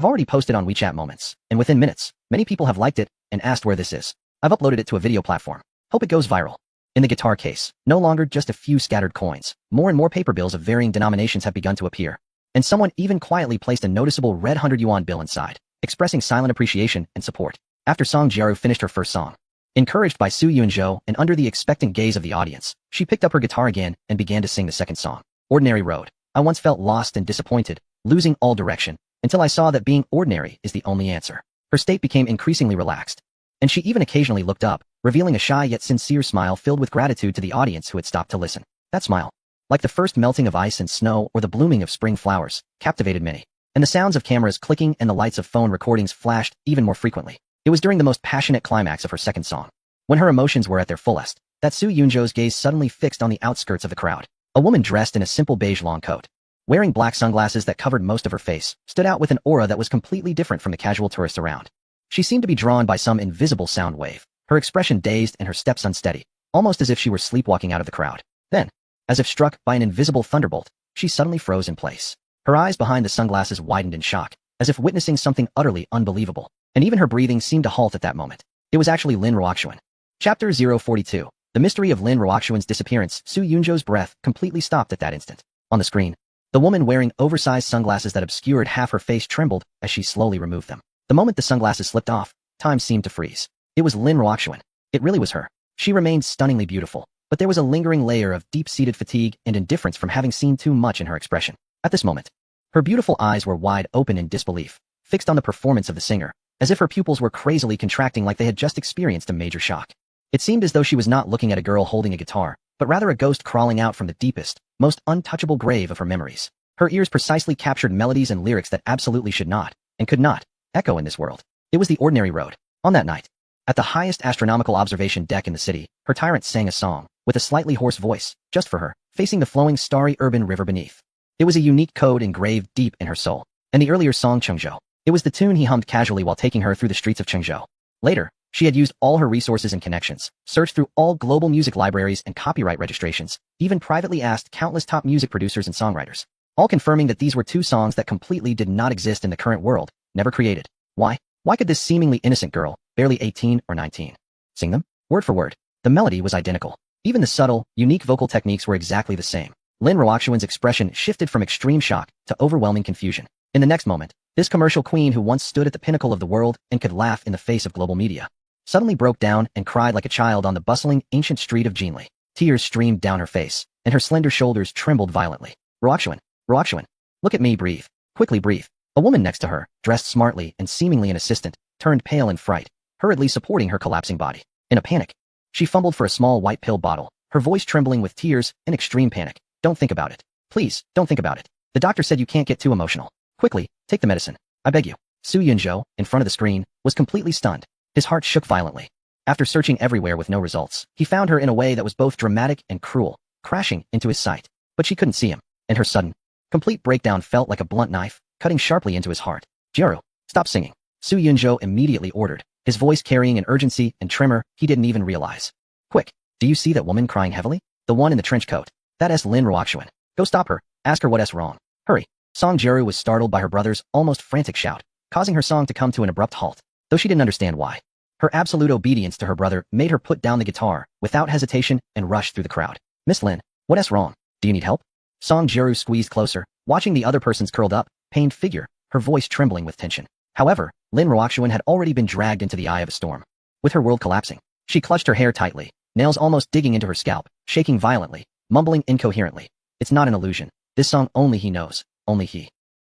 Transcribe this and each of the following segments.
I've already posted on WeChat Moments, and within minutes, many people have liked it and asked where this is. I've uploaded it to a video platform. Hope it goes viral. In the guitar case, no longer just a few scattered coins, more and more paper bills of varying denominations have begun to appear. And someone even quietly placed a noticeable red 100 yuan bill inside, expressing silent appreciation and support. After Song Jiaru finished her first song, encouraged by Su Yunzhou and under the expectant gaze of the audience, she picked up her guitar again and began to sing the second song. Ordinary Road. I once felt lost and disappointed, losing all direction, until I saw that being ordinary is the only answer. Her state became increasingly relaxed, and she even occasionally looked up, revealing a shy yet sincere smile filled with gratitude to the audience who had stopped to listen. That smile, like the first melting of ice and snow or the blooming of spring flowers, captivated many. And the sounds of cameras clicking and the lights of phone recordings flashed even more frequently. It was during the most passionate climax of her second song, when her emotions were at their fullest, that Su Yunzhou's gaze suddenly fixed on the outskirts of the crowd. A woman dressed in a simple beige long coat, wearing black sunglasses that covered most of her face, stood out with an aura that was completely different from the casual tourists around. She seemed to be drawn by some invisible sound wave, her expression dazed and her steps unsteady, almost as if she were sleepwalking out of the crowd. Then, as if struck by an invisible thunderbolt, she suddenly froze in place. Her eyes behind the sunglasses widened in shock, as if witnessing something utterly unbelievable, and even her breathing seemed to halt at that moment. It was actually Lin Ruoxuan. Chapter 042. The mystery of Lin Ruoxuan's disappearance. Su Yunzhou's breath completely stopped at that instant. On the screen, the woman wearing oversized sunglasses that obscured half her face trembled as she slowly removed them. The moment the sunglasses slipped off, time seemed to freeze. It was Lin Ruoxuan. It really was her. She remained stunningly beautiful, but there was a lingering layer of deep-seated fatigue and indifference from having seen too much in her expression. At this moment, her beautiful eyes were wide open in disbelief, fixed on the performance of the singer, as if her pupils were crazily contracting like they had just experienced a major shock. It seemed as though she was not looking at a girl holding a guitar, but rather a ghost crawling out from the deepest, most untouchable grave of her memories. Her ears precisely captured melodies and lyrics that absolutely should not, and could not, echo in this world. It was the ordinary road. On that night, at the highest astronomical observation deck in the city, her tyrant sang a song, with a slightly hoarse voice, just for her, facing the flowing starry urban river beneath. It was a unique code engraved deep in her soul. And the earlier song Chengzhou. It was the tune he hummed casually while taking her through the streets of Chengzhou. Later, she had used all her resources and connections, searched through all global music libraries and copyright registrations, even privately asked countless top music producers and songwriters, all confirming that these were two songs that completely did not exist in the current world, never created. Why? Why could this seemingly innocent girl, barely 18 or 19, sing them? Word for word, the melody was identical. Even the subtle, unique vocal techniques were exactly the same. Lin Ruoxuan's expression shifted from extreme shock to overwhelming confusion. In the next moment, this commercial queen who once stood at the pinnacle of the world and could laugh in the face of global media, suddenly broke down and cried like a child on the bustling, ancient street of Jinli. Tears streamed down her face, and her slender shoulders trembled violently. Ruoxuan, Ruoxuan, look at me, breathe. Quickly breathe. A woman next to her, dressed smartly and seemingly an assistant, turned pale in fright, hurriedly supporting her collapsing body. In a panic, she fumbled for a small white pill bottle, her voice trembling with tears and extreme panic. Don't think about it. Please, don't think about it. The doctor said you can't get too emotional. Quickly, take the medicine. I beg you. Su Yunzhou, in front of the screen, was completely stunned. His heart shook violently. After searching everywhere with no results, he found her in a way that was both dramatic and cruel, crashing into his sight. But she couldn't see him, and her sudden, complete breakdown felt like a blunt knife, cutting sharply into his heart. Jiaru, stop singing. Su Yunzhou immediately ordered, his voice carrying an urgency and tremor he didn't even realize. Quick, do you see that woman crying heavily? The one in the trench coat. That's Lin Ruoxuan. Go stop her. Ask her what's wrong. Hurry. Song Jiaru was startled by her brother's almost frantic shout, causing her song to come to an abrupt halt, though she didn't understand why. Her absolute obedience to her brother made her put down the guitar, without hesitation, and rush through the crowd. Miss Lin, what's wrong? Do you need help? Song Jiaru squeezed closer, watching the other person's curled up, pained figure, her voice trembling with tension. However, Lin Ruoxuan had already been dragged into the eye of a storm. With her world collapsing, she clutched her hair tightly, nails almost digging into her scalp, shaking violently, mumbling incoherently. It's not an illusion. This song only he knows. Only he.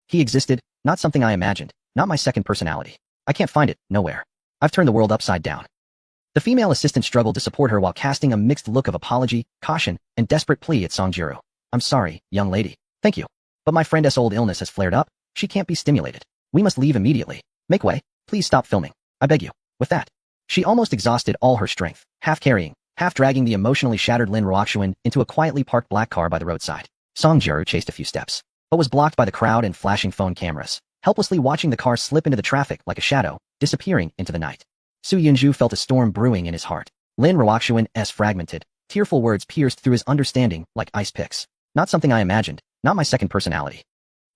He existed, not something I imagined, not my second personality. I can't find it, nowhere. I've turned the world upside down. The female assistant struggled to support her while casting a mixed look of apology, caution, and desperate plea at Song Jiaru. I'm sorry, young lady. Thank you. But my friend's old illness has flared up. She can't be stimulated. We must leave immediately. Make way. Please stop filming. I beg you. With that, she almost exhausted all her strength, half carrying, half dragging the emotionally shattered Lin Ruoxuan into a quietly parked black car by the roadside. Song Jiaru chased a few steps, but was blocked by the crowd and flashing phone cameras, helplessly watching the car slip into the traffic like a shadow, disappearing into the night. Su Yunzhou felt a storm brewing in his heart. Lin Ruoxuan's fragmented, tearful words pierced through his understanding like ice picks. Not something I imagined, not my second personality.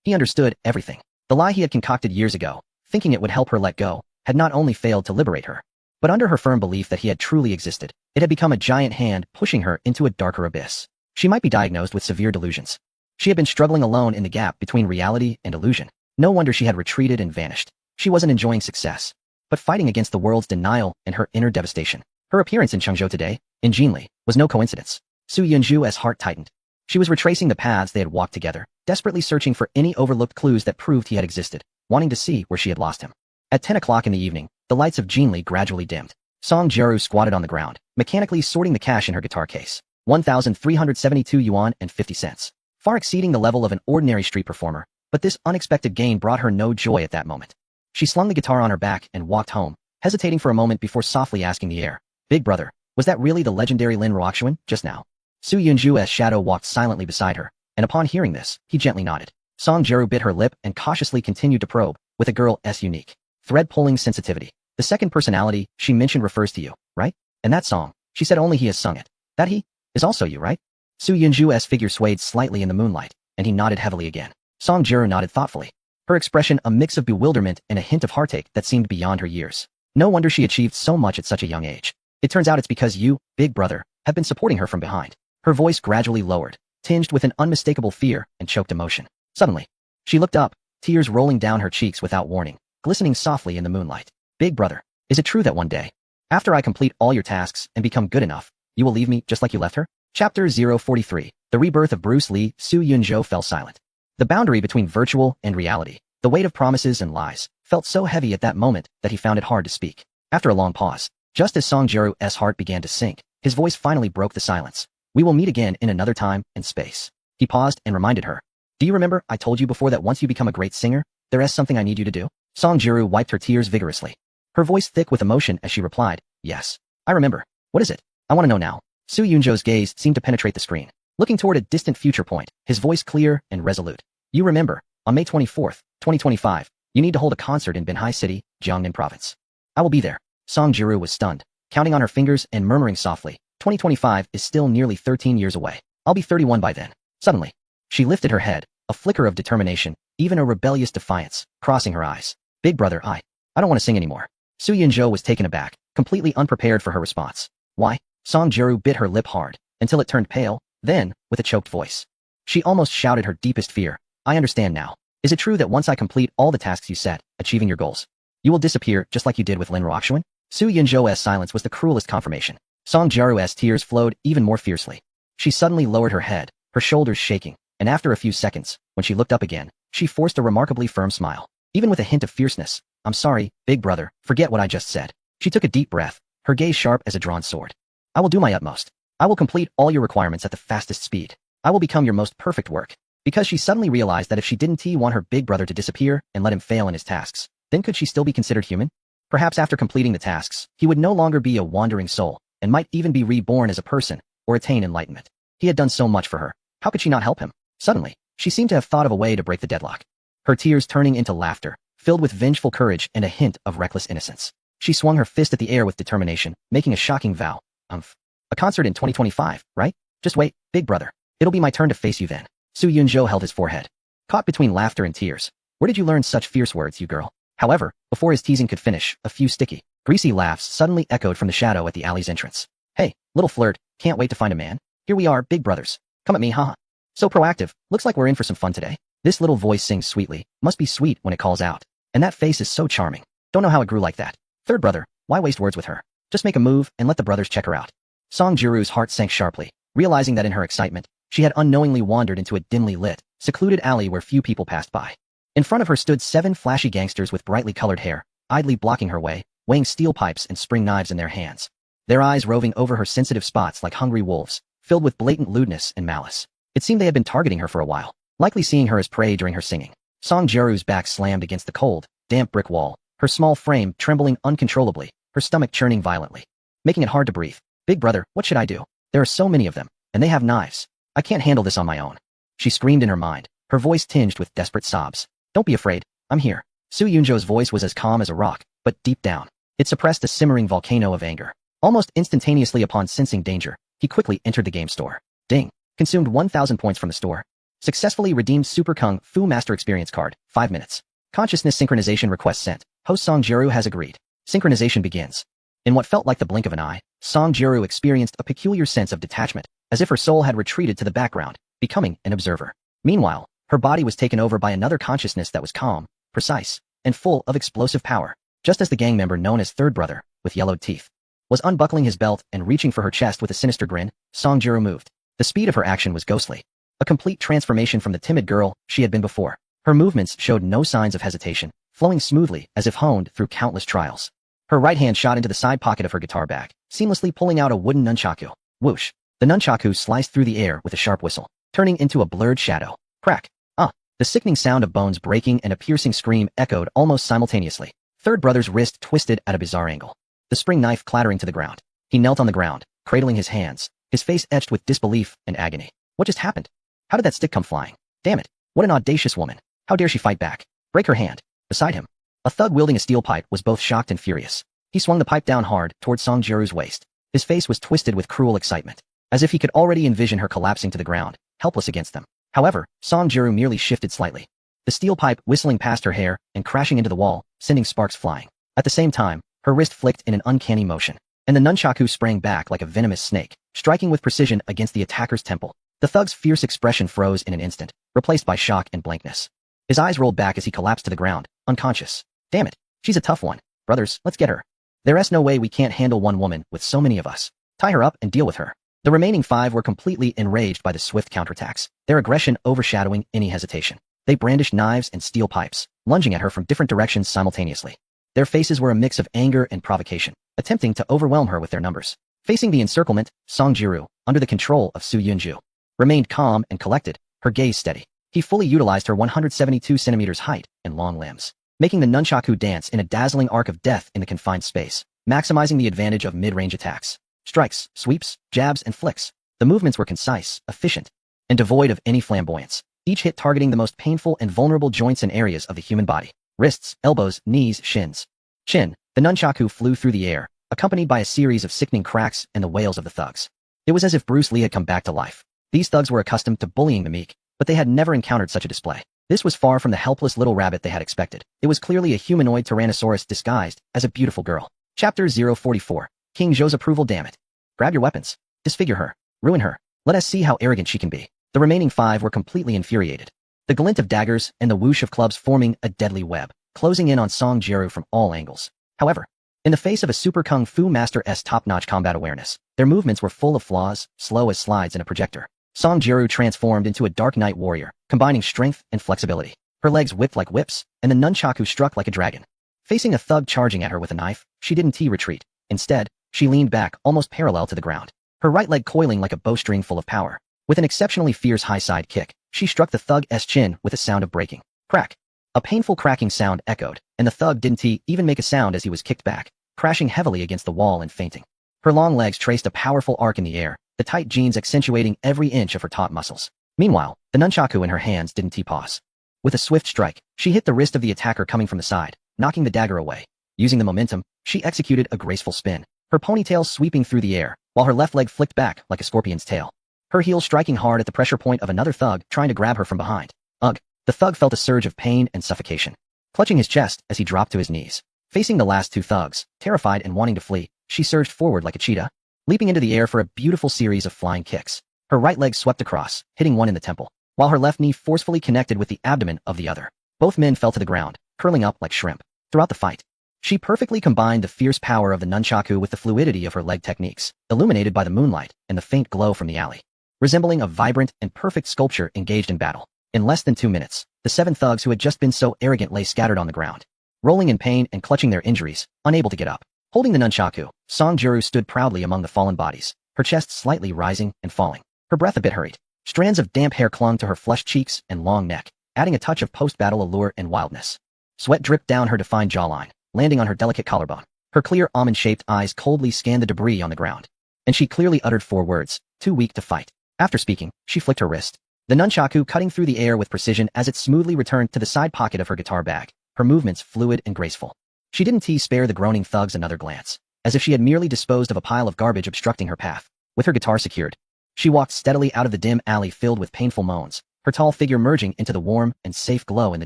He understood everything. The lie he had concocted years ago, thinking it would help her let go, had not only failed to liberate her, but under her firm belief that he had truly existed, it had become a giant hand pushing her into a darker abyss. She might be diagnosed with severe delusions. She had been struggling alone in the gap between reality and illusion. No wonder she had retreated and vanished. She wasn't enjoying success, but fighting against the world's denial and her inner devastation. Her appearance in Changzhou today, in Jinli, was no coincidence. Su Yunju's heart tightened. She was retracing the paths they had walked together, desperately searching for any overlooked clues that proved he had existed, wanting to see where she had lost him. At 10 o'clock in the evening, the lights of Jinli gradually dimmed. Song Jiaru squatted on the ground, mechanically sorting the cash in her guitar case. 1,372 yuan and 50 cents. Far exceeding the level of an ordinary street performer, but this unexpected gain brought her no joy at that moment. She slung the guitar on her back and walked home, hesitating for a moment before softly asking the air, "Big brother, was that really the legendary Lin Ruoxuan just now?" Su Yunju's shadow walked silently beside her, and upon hearing this, he gently nodded. Song Jiaru bit her lip and cautiously continued to probe, with a girl's unique thread-pulling sensitivity. "The second personality she mentioned refers to you, right? And that song, she said only he has sung it. That he is also you, right?" Su Yunju's figure swayed slightly in the moonlight, and he nodded heavily again. Song Jiaru nodded thoughtfully, her expression a mix of bewilderment and a hint of heartache that seemed beyond her years. No wonder she achieved so much at such a young age. "It turns out it's because you, big brother, have been supporting her from behind." Her voice gradually lowered, tinged with an unmistakable fear and choked emotion. Suddenly, she looked up, tears rolling down her cheeks without warning, glistening softly in the moonlight. "Big brother, is it true that one day, after I complete all your tasks and become good enough, you will leave me just like you left her?" Chapter 043. The Rebirth of Bruce Lee. Su Yunzhou fell silent. The boundary between virtual and reality, the weight of promises and lies, felt so heavy at that moment that he found it hard to speak. After a long pause, just as Song Jiaru's heart began to sink, his voice finally broke the silence. "We will meet again in another time and space." He paused and reminded her. "Do you remember I told you before that once you become a great singer, there is something I need you to do?" Song Jiaru wiped her tears vigorously, her voice thick with emotion as she replied, "Yes, I remember. What is it? I want to know now." Su Yunzhou's gaze seemed to penetrate the screen, looking toward a distant future point, his voice clear and resolute. "You remember, on May 24th, 2025, you need to hold a concert in Binhai City, Jiangnan Province. I will be there." Song Jiaru was stunned, counting on her fingers and murmuring softly, 2025 is still nearly 13 years away. I'll be 31 by then. Suddenly, she lifted her head, a flicker of determination, even a rebellious defiance, crossing her eyes. "Big brother, I don't want to sing anymore." Su Yunzhou was taken aback, completely unprepared for her response. "Why?" Song Jiaru bit her lip hard, until it turned pale, then, with a choked voice, she almost shouted her deepest fear, "I understand now. Is it true that once I complete all the tasks you set, achieving your goals, you will disappear just like you did with Lin Ruoxuan?" Su Yunzhou's silence was the cruelest confirmation. Song Jiaru's tears flowed even more fiercely. She suddenly lowered her head, her shoulders shaking, and after a few seconds, when she looked up again, she forced a remarkably firm smile. Even with a hint of fierceness, "I'm sorry, big brother, forget what I just said." She took a deep breath, her gaze sharp as a drawn sword. "I will do my utmost. I will complete all your requirements at the fastest speed. I will become your most perfect work." Because she suddenly realized that if she didn't want her big brother to disappear and let him fail in his tasks, then could she still be considered human? Perhaps after completing the tasks, he would no longer be a wandering soul, and might even be reborn as a person, or attain enlightenment. He had done so much for her. How could she not help him? Suddenly, she seemed to have thought of a way to break the deadlock. Her tears turning into laughter, filled with vengeful courage and a hint of reckless innocence. She swung her fist at the air with determination, making a shocking vow. A concert in 2025, right? Just wait, big brother. It'll be my turn to face you then." Su Yunzhou held his forehead, caught between laughter and tears. "Where did you learn such fierce words, you girl?" However, before his teasing could finish, a few sticky, greasy laughs suddenly echoed from the shadow at the alley's entrance. "Hey, little flirt, can't wait to find a man. Here we are, big brothers. Come at me, haha. So proactive, looks like we're in for some fun today." This little voice sings sweetly, must be sweet when it calls out. And that face is so charming. Don't know how it grew like that. Third brother, why waste words with her? Just make a move and let the brothers check her out. Song Jiaru's heart sank sharply, realizing that in her excitement, she had unknowingly wandered into a dimly lit, secluded alley where few people passed by. In front of her stood 7 flashy gangsters with brightly colored hair, idly blocking her way, weighing steel pipes and spring knives in their hands. Their eyes roving over her sensitive spots like hungry wolves, filled with blatant lewdness and malice. It seemed they had been targeting her for a while, likely seeing her as prey during her singing. Song Jiaru's back slammed against the cold, damp brick wall, her small frame trembling uncontrollably, her stomach churning violently, making it hard to breathe. "Big brother, what should I do? There are so many of them, and they have knives. I can't handle this on my own." She screamed in her mind, her voice tinged with desperate sobs. "Don't be afraid, I'm here." Su Yunzhou's voice was as calm as a rock, but deep down, it suppressed a simmering volcano of anger. Almost instantaneously upon sensing danger, he quickly entered the game store. Ding! Consumed 1,000 points from the store. Successfully redeemed Super Kung Fu Master Experience card, 5 minutes. Consciousness synchronization request sent. Host Song Jiru has agreed. Synchronization begins. In what felt like the blink of an eye, Song Jiru experienced a peculiar sense of detachment, as if her soul had retreated to the background, becoming an observer. Meanwhile, her body was taken over by another consciousness that was calm, precise, and full of explosive power. Just as the gang member known as Third Brother, with yellowed teeth, was unbuckling his belt and reaching for her chest with a sinister grin, Song Jiru moved. The speed of her action was ghostly. A complete transformation from the timid girl she had been before. Her movements showed no signs of hesitation, flowing smoothly as if honed through countless trials. Her right hand shot into the side pocket of her guitar bag, seamlessly pulling out a wooden nunchaku. Whoosh! The nunchaku sliced through the air with a sharp whistle, turning into a blurred shadow. Crack! Ah! The sickening sound of bones breaking and a piercing scream echoed almost simultaneously. Third Brother's wrist twisted at a bizarre angle, the spring knife clattering to the ground. He knelt on the ground, cradling his hands, his face etched with disbelief and agony. What just happened? How did that stick come flying? Damn it! What an audacious woman! How dare she fight back? Break her hand. Beside him, a thug wielding a steel pipe was both shocked and furious. He swung the pipe down hard toward Song Jiru's waist. His face was twisted with cruel excitement, as if he could already envision her collapsing to the ground, helpless against them. However, Song Jiru merely shifted slightly, the steel pipe whistling past her hair and crashing into the wall, sending sparks flying. At the same time, her wrist flicked in an uncanny motion, and the nunchaku sprang back like a venomous snake, striking with precision against the attacker's temple. The thug's fierce expression froze in an instant, replaced by shock and blankness. His eyes rolled back as he collapsed to the ground, unconscious. Damn it, she's a tough one. Brothers, let's get her. There's no way we can't handle one woman with so many of us. Tie her up and deal with her. The remaining 5 were completely enraged by the swift counterattacks, their aggression overshadowing any hesitation. They brandished knives and steel pipes, lunging at her from different directions simultaneously. Their faces were a mix of anger and provocation, attempting to overwhelm her with their numbers. Facing the encirclement, Song Jiru, under the control of Su Yunju, remained calm and collected, her gaze steady. He fully utilized her 172 centimeters height and long limbs, making the nunchaku dance in a dazzling arc of death in the confined space, maximizing the advantage of mid-range attacks. Strikes, sweeps, jabs, and flicks. The movements were concise, efficient, and devoid of any flamboyance, each hit targeting the most painful and vulnerable joints and areas of the human body. Wrists, elbows, knees, shins. Chin. The nunchaku flew through the air, accompanied by a series of sickening cracks and the wails of the thugs. It was as if Bruce Lee had come back to life. These thugs were accustomed to bullying the meek, but they had never encountered such a display. This was far from the helpless little rabbit they had expected. It was clearly a humanoid Tyrannosaurus disguised as a beautiful girl. Chapter 044. King Zhou's approval. Damn it. Grab your weapons. Disfigure her. Ruin her. Let us see how arrogant she can be. The remaining 5 were completely infuriated. The glint of daggers and the whoosh of clubs forming a deadly web, closing in on Song Jiru from all angles. However, in the face of a super kung fu master's top-notch combat awareness, their movements were full of flaws, slow as slides in a projector. Song Jiru transformed into a dark knight warrior, combining strength and flexibility. Her legs whipped like whips, and the nunchaku struck like a dragon. Facing a thug charging at her with a knife, she didn't retreat. Instead, she leaned back almost parallel to the ground, her right leg coiling like a bowstring full of power. With an exceptionally fierce high side kick, she struck the thug's chin with a sound of breaking. Crack. A painful cracking sound echoed, and the thug didn't even make a sound as he was kicked back, crashing heavily against the wall and fainting. Her long legs traced a powerful arc in the air, the tight jeans accentuating every inch of her taut muscles. Meanwhile, the nunchaku in her hands didn't pause. With a swift strike, she hit the wrist of the attacker coming from the side, knocking the dagger away. Using the momentum, she executed a graceful spin, her ponytail sweeping through the air, while her left leg flicked back like a scorpion's tail. Her heel striking hard at the pressure point of another thug trying to grab her from behind. Ugh! The thug felt a surge of pain and suffocation, clutching his chest as he dropped to his knees. Facing the last 2 thugs, terrified and wanting to flee, she surged forward like a cheetah, leaping into the air for a beautiful series of flying kicks. Her right leg swept across, hitting one in the temple, while her left knee forcefully connected with the abdomen of the other. Both men fell to the ground, curling up like shrimp. Throughout the fight, she perfectly combined the fierce power of the nunchaku with the fluidity of her leg techniques, illuminated by the moonlight and the faint glow from the alley, resembling a vibrant and perfect sculpture engaged in battle. In less than 2 minutes, the 7 thugs who had just been so arrogant lay scattered on the ground, rolling in pain and clutching their injuries, unable to get up. Holding the nunchaku, Song Jiru stood proudly among the fallen bodies, her chest slightly rising and falling, her breath a bit hurried. Strands of damp hair clung to her flushed cheeks and long neck, adding a touch of post-battle allure and wildness. Sweat dripped down her defined jawline, landing on her delicate collarbone. Her clear almond-shaped eyes coldly scanned the debris on the ground, and she clearly uttered 4 words, too weak to fight. After speaking, she flicked her wrist, the nunchaku cutting through the air with precision as it smoothly returned to the side pocket of her guitar bag, her movements fluid and graceful. She didn't spare the groaning thugs another glance, as if she had merely disposed of a pile of garbage obstructing her path. With her guitar secured, she walked steadily out of the dim alley filled with painful moans, her tall figure merging into the warm and safe glow in the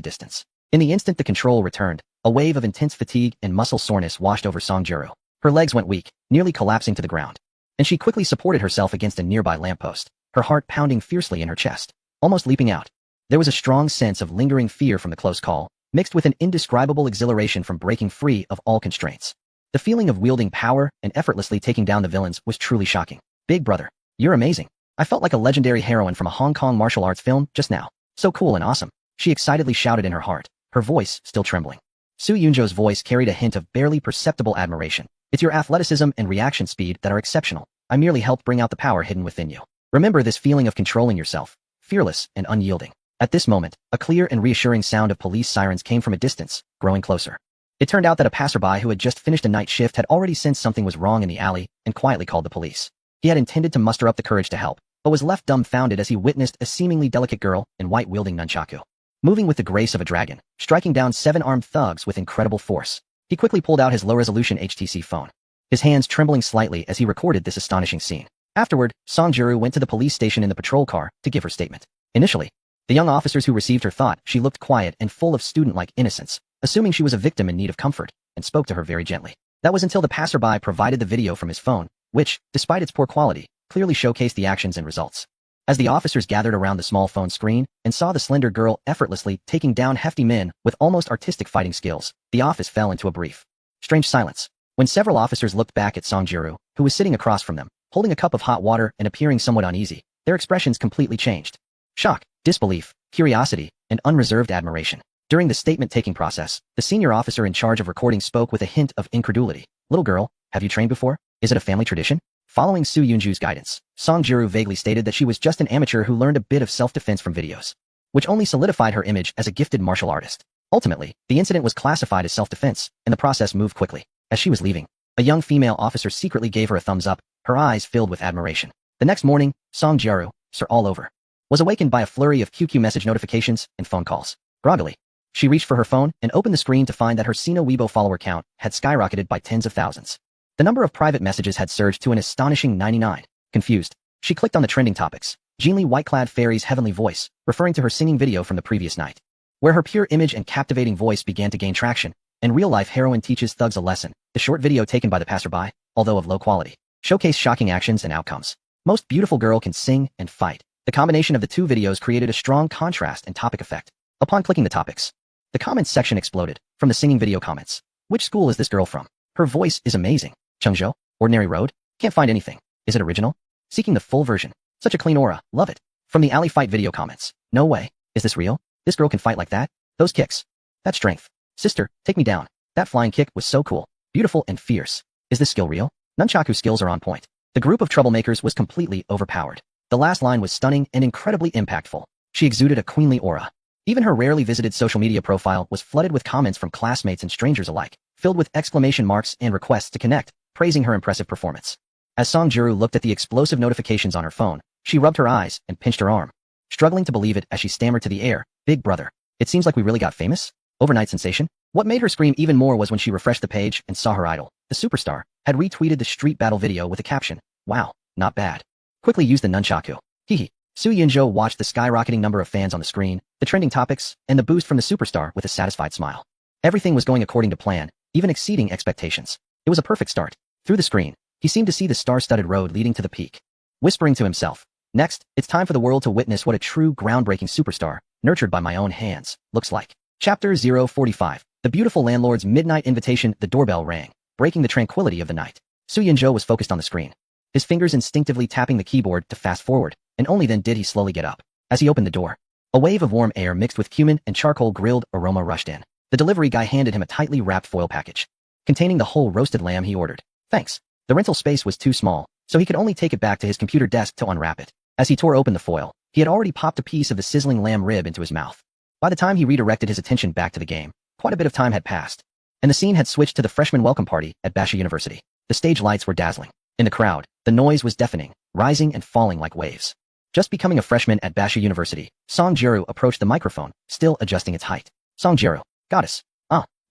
distance. In the instant the control returned, a wave of intense fatigue and muscle soreness washed over Song Juru. Her legs went weak, nearly collapsing to the ground. And she quickly supported herself against a nearby lamppost, her heart pounding fiercely in her chest, almost leaping out. There was a strong sense of lingering fear from the close call, mixed with an indescribable exhilaration from breaking free of all constraints. The feeling of wielding power and effortlessly taking down the villains was truly shocking. Big brother, you're amazing. I felt like a legendary heroine from a Hong Kong martial arts film just now. So cool and awesome. She excitedly shouted in her heart, her voice still trembling. Su Yunzhou's voice carried a hint of barely perceptible admiration. It's your athleticism and reaction speed that are exceptional. I merely helped bring out the power hidden within you. Remember this feeling of controlling yourself, fearless and unyielding. At this moment, a clear and reassuring sound of police sirens came from a distance, growing closer. It turned out that a passerby who had just finished a night shift had already sensed something was wrong in the alley and quietly called the police. He had intended to muster up the courage to help, but was left dumbfounded as he witnessed a seemingly delicate girl in white wielding nunchaku, moving with the grace of a dragon, striking down 7 armed thugs with incredible force. He quickly pulled out his low-resolution HTC phone, his hands trembling slightly as he recorded this astonishing scene. Afterward, Song Juru went to the police station in the patrol car to give her statement. Initially, the young officers who received her thought she looked quiet and full of student-like innocence, assuming she was a victim in need of comfort, and spoke to her very gently. That was until the passerby provided the video from his phone, which, despite its poor quality, clearly showcased the actions and results. As the officers gathered around the small phone screen and saw the slender girl effortlessly taking down hefty men with almost artistic fighting skills, the office fell into a brief, strange silence. When several officers looked back at Song Juru, who was sitting across from them, holding a cup of hot water and appearing somewhat uneasy, their expressions completely changed. Shock, disbelief, curiosity, and unreserved admiration. During the statement-taking process, the senior officer in charge of recording spoke with a hint of incredulity. Little girl, have you trained before? Is it a family tradition? Following Su Yunzhou's guidance, Song Juru vaguely stated that she was just an amateur who learned a bit of self-defense from videos, which only solidified her image as a gifted martial artist. Ultimately, the incident was classified as self-defense, and the process moved quickly. As she was leaving, a young female officer secretly gave her a thumbs up, her eyes filled with admiration. The next morning, Song Juru, Sir all over, was awakened by a flurry of QQ message notifications and phone calls. Groggily, she reached for her phone and opened the screen to find that her Sina Weibo follower count had skyrocketed by tens of thousands. The number of private messages had surged to an astonishing 99. Confused, she clicked on the trending topics. Jinli White-clad Fairy's heavenly voice, referring to her singing video from the previous night, where her pure image and captivating voice began to gain traction, and real-life heroine teaches thugs a lesson. The short video taken by the passerby, although of low quality, showcased shocking actions and outcomes. Most beautiful girl can sing and fight. The combination of the two videos created a strong contrast and topic effect. Upon clicking the topics, the comments section exploded. From the singing video comments, which school is this girl from? Her voice is amazing. Chengzhou? Ordinary road? Can't find anything. Is it original? Seeking the full version. Such a clean aura. Love it. From the alley fight video comments. No way. Is this real? This girl can fight like that? Those kicks. That strength. Sister, take me down. That flying kick was so cool. Beautiful and fierce. Is this skill real? Nunchaku skills are on point. The group of troublemakers was completely overpowered. The last line was stunning and incredibly impactful. She exuded a queenly aura. Even her rarely visited social media profile was flooded with comments from classmates and strangers alike, filled with exclamation marks and requests to connect, praising her impressive performance. As Song Juru looked at the explosive notifications on her phone, she rubbed her eyes and pinched her arm, struggling to believe it as she stammered to the air, "Big brother, it seems like we really got famous? Overnight sensation?" What made her scream even more was when she refreshed the page and saw her idol, the superstar, had retweeted the street battle video with a caption, "Wow, not bad. Quickly use the nunchaku." Hehe. Su Yunzhou watched the skyrocketing number of fans on the screen, the trending topics, and the boost from the superstar with a satisfied smile. Everything was going according to plan, even exceeding expectations. It was a perfect start. Through the screen, he seemed to see the star-studded road leading to the peak. Whispering to himself, "Next, it's time for the world to witness what a true groundbreaking superstar, nurtured by my own hands, looks like." Chapter 045. The beautiful landlord's midnight invitation. The doorbell rang, breaking the tranquility of the night. Su Yunzhou was focused on the screen, his fingers instinctively tapping the keyboard to fast forward, and only then did he slowly get up. As he opened the door, a wave of warm air mixed with cumin and charcoal grilled aroma rushed in. The delivery guy handed him a tightly wrapped foil package, containing the whole roasted lamb he ordered. "Thanks." The rental space was too small, so he could only take it back to his computer desk to unwrap it. As he tore open the foil, he had already popped a piece of the sizzling lamb rib into his mouth. By the time he redirected his attention back to the game, quite a bit of time had passed, and the scene had switched to the freshman welcome party at Basha University. The stage lights were dazzling. In the crowd, the noise was deafening, rising and falling like waves. Just becoming a freshman at Basha University, Song Juru approached the microphone, still adjusting its height. "Song Juru, goddess."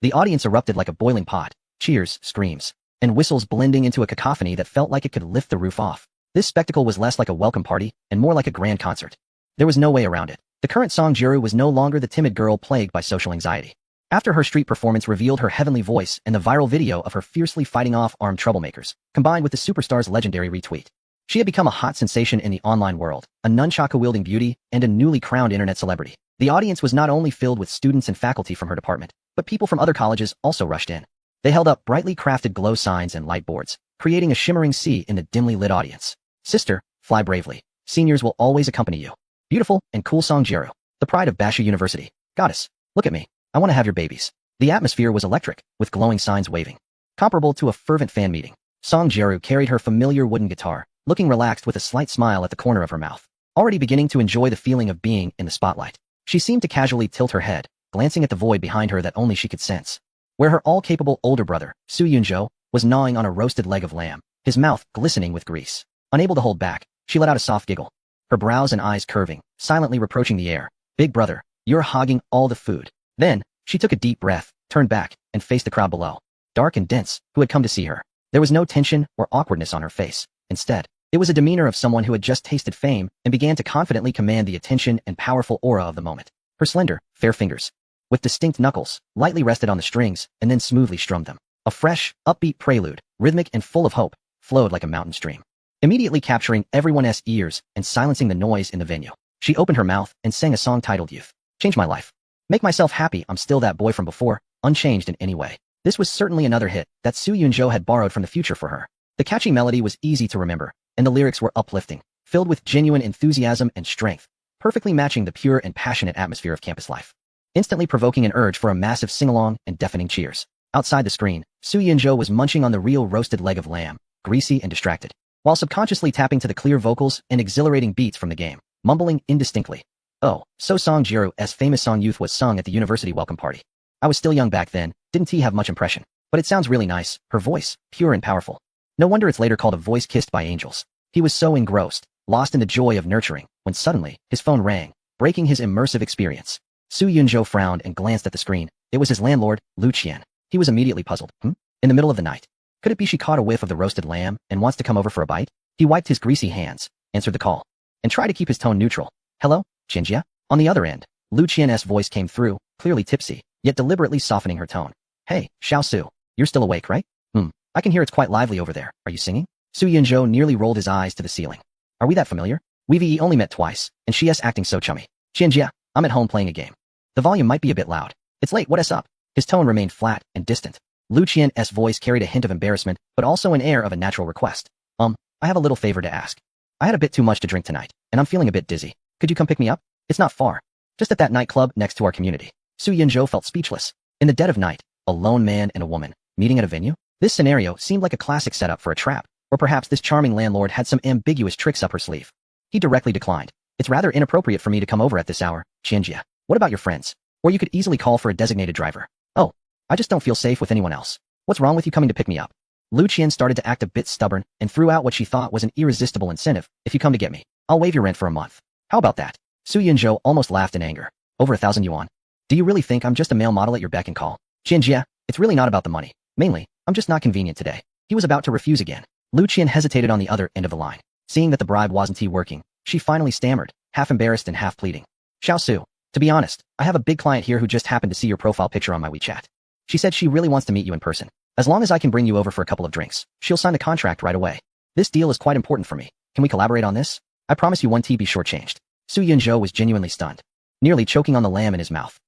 The audience erupted like a boiling pot, cheers, screams, and whistles blending into a cacophony that felt like it could lift the roof off. This spectacle was less like a welcome party and more like a grand concert. There was no way around it. The current Song Jiru was no longer the timid girl plagued by social anxiety. After her street performance revealed her heavenly voice and the viral video of her fiercely fighting off armed troublemakers, combined with the superstar's legendary retweet, she had become a hot sensation in the online world, a nunchaku-wielding beauty, and a newly crowned internet celebrity. The audience was not only filled with students and faculty from her department, but people from other colleges also rushed in. They held up brightly crafted glow signs and light boards, creating a shimmering sea in the dimly lit audience. Sister, fly bravely. Seniors will always accompany you. Beautiful and cool Song Jiru, the pride of Bashu University. Goddess, look at me. I want to have your babies. The atmosphere was electric, with glowing signs waving. Comparable to a fervent fan meeting, Song Jiru carried her familiar wooden guitar, looking relaxed with a slight smile at the corner of her mouth. Already beginning to enjoy the feeling of being in the spotlight, she seemed to casually tilt her head, glancing at the void behind her that only she could sense, where her all-capable older brother, Su Yunjo, was gnawing on a roasted leg of lamb, his mouth glistening with grease. Unable to hold back, she let out a soft giggle, her brows and eyes curving, silently reproaching the air. Big brother, you're hogging all the food. Then, she took a deep breath, turned back, and faced the crowd below, dark and dense, who had come to see her. There was no tension or awkwardness on her face. Instead, it was a demeanor of someone who had just tasted fame and began to confidently command the attention and powerful aura of the moment. Her slender, fair fingers, with distinct knuckles, lightly rested on the strings and then smoothly strummed them. A fresh, upbeat prelude, rhythmic and full of hope, flowed like a mountain stream, immediately capturing everyone's ears and silencing the noise in the venue. She opened her mouth and sang a song titled Youth. Change my life. Make myself happy, I'm still that boy from before, unchanged in any way. This was certainly another hit that Su Yunjo had borrowed from the future for her. The catchy melody was easy to remember, and the lyrics were uplifting, filled with genuine enthusiasm and strength, perfectly matching the pure and passionate atmosphere of campus life, instantly provoking an urge for a massive sing-along and deafening cheers. Outside the screen, Su Yunjo was munching on the real roasted leg of lamb, greasy and distracted, while subconsciously tapping to the clear vocals and exhilarating beats from the game, mumbling indistinctly. Oh, so Song Jiru's famous song Youth was sung at the university welcome party. I was still young back then, didn't he have much impression? But it sounds really nice, her voice, pure and powerful. No wonder it's later called a voice kissed by angels. He was so engrossed, lost in the joy of nurturing, when suddenly, his phone rang, breaking his immersive experience. Su Yunjo frowned and glanced at the screen. It was his landlord, Lu Qian. He was immediately puzzled. In the middle of the night. Could it be she caught a whiff of the roasted lamb and wants to come over for a bite? He wiped his greasy hands, answered the call, and tried to keep his tone neutral. Hello, Qianjia? On the other end, Lu Qian's voice came through, clearly tipsy, yet deliberately softening her tone. Hey, Xiao Su, you're still awake, right? I can hear it's quite lively over there. Are you singing? Su Yunjo nearly rolled his eyes to the ceiling. Are we that familiar? We've only met twice, and she's acting so chummy. Qianjia, I'm at home playing a game. The volume might be a bit loud. It's late, what's up? His tone remained flat and distant. Lu Qian's voice carried a hint of embarrassment, but also an air of a natural request. I have a little favor to ask. I had a bit too much to drink tonight, and I'm feeling a bit dizzy. Could you come pick me up? It's not far. Just at that nightclub next to our community. Su Yunjo felt speechless. In the dead of night, a lone man and a woman, meeting at a venue? This scenario seemed like a classic setup for a trap, or perhaps this charming landlord had some ambiguous tricks up her sleeve. He directly declined. It's rather inappropriate for me to come over at this hour, Qianjia. What about your friends? Or you could easily call for a designated driver. Oh, I just don't feel safe with anyone else. What's wrong with you coming to pick me up? Lu Qian started to act a bit stubborn and threw out what she thought was an irresistible incentive. If you come to get me, I'll waive your rent for a month. How about that? Su Yunjo almost laughed in anger. Over 1,000 yuan. Do you really think I'm just a male model at your beck and call? Qianjia, it's really not about the money. Mainly, I'm just not convenient today. He was about to refuse again. Lu Qian hesitated on the other end of the line. Seeing that the bribe wasn't working, she finally stammered, half embarrassed and half pleading. Xiao Su, to be honest, I have a big client here who just happened to see your profile picture on my WeChat. She said she really wants to meet you in person. As long as I can bring you over for a couple of drinks, she'll sign the contract right away. This deal is quite important for me. Can we collaborate on this? I promise you 1 TB shortchanged. Su Yunjo was genuinely stunned, nearly choking on the lamb in his mouth.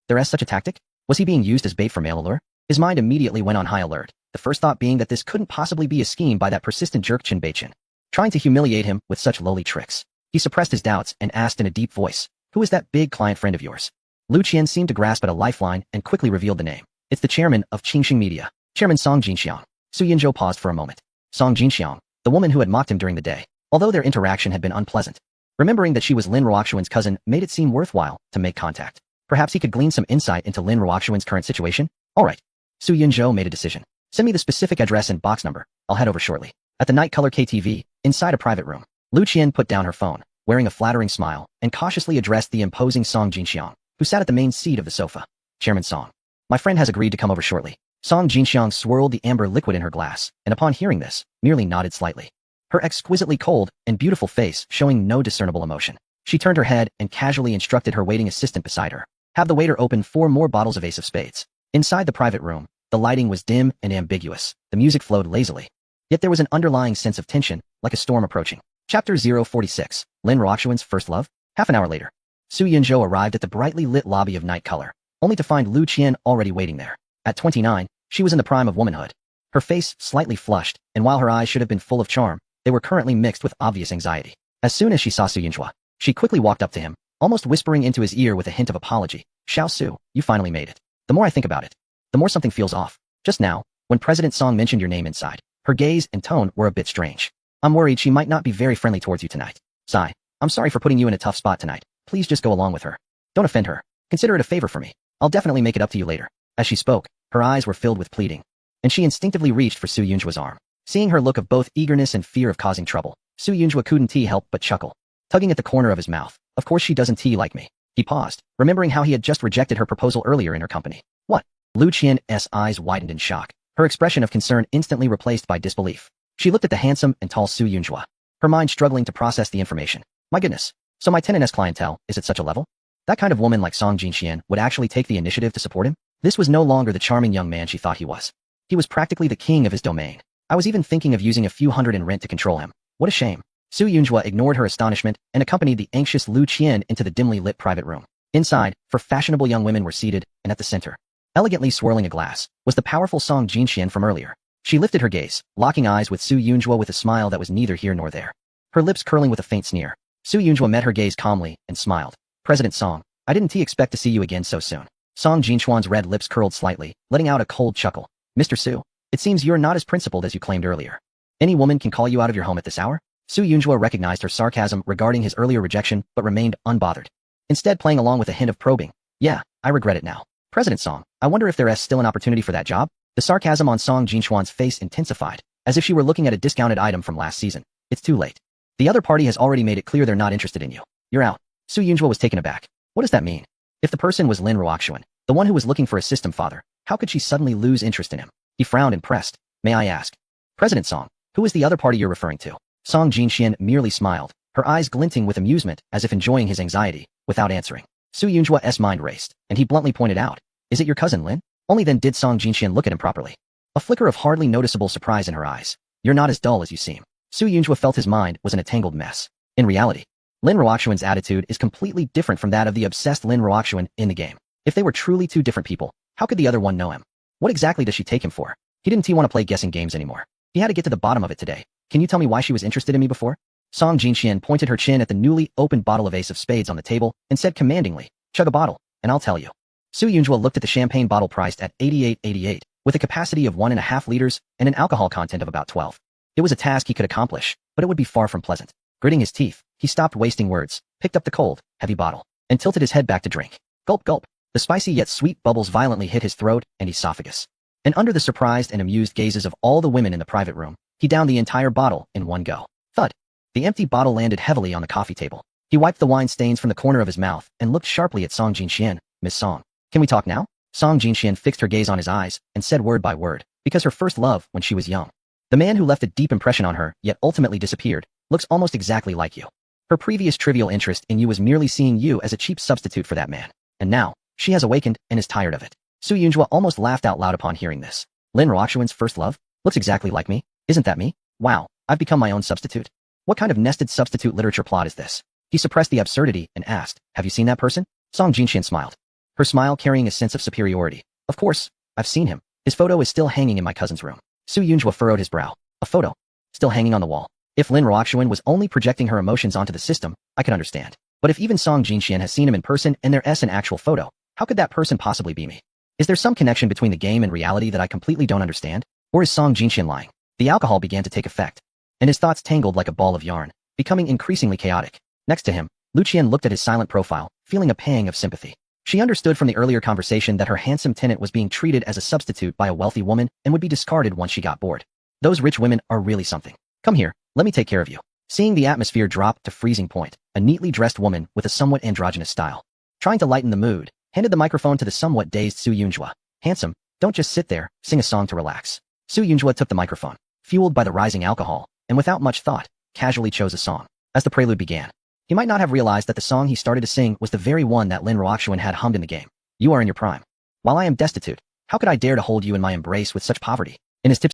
There's such a tactic? Was he being used as bait for male allure? His mind immediately went on high alert, the first thought being that this couldn't possibly be a scheme by that persistent jerk Qin Beichin, trying to humiliate him with such lowly tricks. He suppressed his doubts and asked in a deep voice, who is that big client friend of yours? Lu Qian seemed to grasp at a lifeline and quickly revealed the name. It's the chairman of Qingxing Media, Chairman Song Jinxiang. Su Yunjo paused for a moment. Song Jinxiang, the woman who had mocked him during the day, although their interaction had been unpleasant. Remembering that she was Lin Ruoxuan's cousin made it seem worthwhile to make contact. Perhaps he could glean some insight into Lin Ruoxuan's current situation? Alright. Su Yunjo made a decision. Send me the specific address and box number. I'll head over shortly. At the Night Color KTV, inside a private room, Lu Qian put down her phone, wearing a flattering smile, and cautiously addressed the imposing Song Jinxiang, who sat at the main seat of the sofa. Chairman Song. My friend has agreed to come over shortly. Song Jinxiang swirled the amber liquid in her glass, and upon hearing this, merely nodded slightly. Her exquisitely cold and beautiful face showing no discernible emotion. She turned her head and casually instructed her waiting assistant beside her. Have the waiter open 4 more bottles of Ace of Spades. Inside the private room, the lighting was dim and ambiguous. The music flowed lazily. Yet there was an underlying sense of tension, like a storm approaching. Chapter 046, Lin Ruoxuan's First Love? Half an hour later, Su Yunzhou arrived at the brightly lit lobby of Night Color, only to find Lu Qian already waiting there. At 29, she was in the prime of womanhood. Her face slightly flushed, and while her eyes should have been full of charm, they were currently mixed with obvious anxiety. As soon as she saw Su Yunzhou, she quickly walked up to him, almost whispering into his ear with a hint of apology. Xiao Su, you finally made it. The more I think about it, the more something feels off. Just now, when President Song mentioned your name inside, her gaze and tone were a bit strange. I'm worried she might not be very friendly towards you tonight. Sigh, I'm sorry for putting you in a tough spot tonight. Please just go along with her. Don't offend her. Consider it a favor for me. I'll definitely make it up to you later. As she spoke, her eyes were filled with pleading, and she instinctively reached for Su Yunzhua's arm. Seeing her look of both eagerness and fear of causing trouble, Su Yunzhua couldn't help but chuckle, tugging at the corner of his mouth. Of course she doesn't like me. He paused, remembering how he had just rejected her proposal earlier in her company. What? Lu Qian's eyes widened in shock, her expression of concern instantly replaced by disbelief. She looked at the handsome and tall Su Yunzhua, her mind struggling to process the information. My goodness, so my tenant's clientele is at such a level? That kind of woman like Song Jinxian would actually take the initiative to support him? This was no longer the charming young man she thought he was. He was practically the king of his domain. I was even thinking of using a few hundred in rent to control him. What a shame. Su Yunzhua ignored her astonishment and accompanied the anxious Lu Qian into the dimly lit private room. Inside, 4 fashionable young women were seated, and at the center, elegantly swirling a glass, was the powerful Song Jinxian from earlier. She lifted her gaze, locking eyes with Su Yunzhua with a smile that was neither here nor there, her lips curling with a faint sneer. Su Yunzhua met her gaze calmly and smiled. President Song, I didn't expect to see you again so soon. Song Jinxuan's red lips curled slightly, letting out a cold chuckle. Mr. Su, it seems you're not as principled as you claimed earlier. Any woman can call you out of your home at this hour? Su Yunzhua recognized her sarcasm regarding his earlier rejection but remained unbothered, instead playing along with a hint of probing. Yeah, I regret it now. President Song, I wonder if there is still an opportunity for that job? The sarcasm on Song Jinxuan's face intensified, as if she were looking at a discounted item from last season. It's too late. The other party has already made it clear they're not interested in you. You're out. Su Yunzhua was taken aback. What does that mean? If the person was Lin Ruoxuan, the one who was looking for a system father, how could she suddenly lose interest in him? He frowned impressed. May I ask? President Song, who is the other party you're referring to? Song Jinxian merely smiled, her eyes glinting with amusement as if enjoying his anxiety, without answering. Su Yunzhua's mind raced, and he bluntly pointed out, is it your cousin Lin? Only then did Song Jinxian look at him properly. A flicker of hardly noticeable surprise in her eyes. You're not as dull as you seem. Su Yunzhua felt his mind was in a tangled mess. In reality, Lin Ruoxuan's attitude is completely different from that of the obsessed Lin Ruoxuan in the game. If they were truly 2 different people, how could the other one know him? What exactly does she take him for? He didn't want to play guessing games anymore. He had to get to the bottom of it today. Can you tell me why she was interested in me before? Song Jinxian pointed her chin at the newly opened bottle of Ace of Spades on the table and said commandingly, chug a bottle, and I'll tell you. Su Yunzhua looked at the champagne bottle priced at 88.88, with a capacity of 1.5 liters and an alcohol content of about 12. It was a task he could accomplish, but it would be far from pleasant. Gritting his teeth, he stopped wasting words, picked up the cold, heavy bottle, and tilted his head back to drink. Gulp gulp. The spicy yet sweet bubbles violently hit his throat and esophagus. And under the surprised and amused gazes of all the women in the private room, he downed the entire bottle in one go. Thud. The empty bottle landed heavily on the coffee table. He wiped the wine stains from the corner of his mouth and looked sharply at Song Jinxian. Miss Song, can we talk now? Song Jinxian fixed her gaze on his eyes and said word by word, because her first love when she was young. The man who left a deep impression on her, yet ultimately disappeared, looks almost exactly like you. Her previous trivial interest in you was merely seeing you as a cheap substitute for that man. And now, she has awakened and is tired of it. Su Yunzhua almost laughed out loud upon hearing this. Lin Ruoxuan's first love? Looks exactly like me. Isn't that me? Wow, I've become my own substitute. What kind of nested substitute literature plot is this? He suppressed the absurdity and asked, have you seen that person? Song Jinxian smiled, her smile carrying a sense of superiority. Of course, I've seen him. His photo is still hanging in my cousin's room. Su Yunzhua furrowed his brow. A photo? Still hanging on the wall. If Lin Ruoxuan was only projecting her emotions onto the system, I could understand. But if even Song Jinxian has seen him in person and there's an actual photo, how could that person possibly be me? Is there some connection between the game and reality that I completely don't understand? Or is Song Jinxian lying? The alcohol began to take effect, and his thoughts tangled like a ball of yarn, becoming increasingly chaotic. Next to him, Lu Qian looked at his silent profile, feeling a pang of sympathy. She understood from the earlier conversation that her handsome tenant was being treated as a substitute by a wealthy woman and would be discarded once she got bored. Those rich women are really something. Come here, let me take care of you. Seeing the atmosphere drop to freezing point, a neatly dressed woman with a somewhat androgynous style, trying to lighten the mood, handed the microphone to the somewhat dazed Su Yunzhua. Handsome, don't just sit there, sing a song to relax. Su Yunzhua took the microphone, fueled by the rising alcohol, and without much thought, casually chose a song. As the prelude began, He might not have realized that the song he started to sing was the very one that Lin Roakshuan had hummed in the game. You are in your prime. While I am destitute, how could I dare to hold you in my embrace with such poverty? In his tips